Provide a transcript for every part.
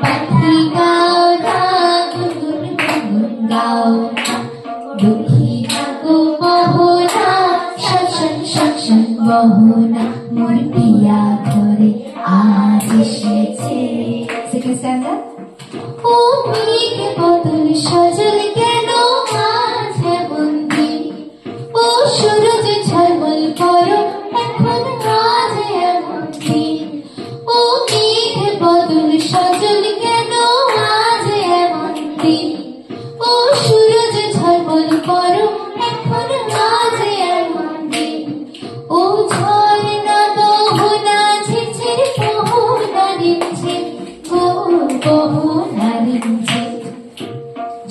পাখি গাও না গুনগুন গুনগুন গাও না দুঃখী থাকো মোহনা শাসন শাসন মোহনা মোর পিয়া ঘরে আজ এসেছে। Second stanza. ও মেঘ বদল সজল কেন মাঝে বন্দি ও সূরজ ঝলমল করো এখন আজ এমন দিন ও মেঘ বদল সজল কেন আজ এমন দিন ও সূরজ ঝলমল করো এখন আজ এমন দিন ও ঝর্ণা মোহনা ঝিরঝির মোহনা রিমঝিম মোহনা রিমঝিম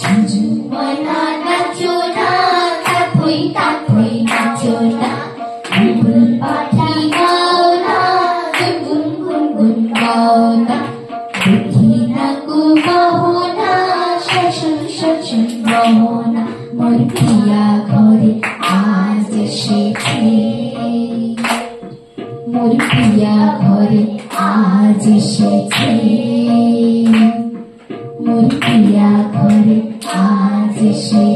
ঝুমঝুমনা নাচো না তাথই তাথই নাচো না বুলবুল পাখি গাও না গুনগুন গুনগুন গাও না দুঃখী থাকো মোহনা শাসন শাসন মোহনা মোর পিয়া ঘরে আজ এসেছে। মোর পিয়া ঘরে আজ এসেছে। মোর পিয়া ঘরে আজ এসেছে।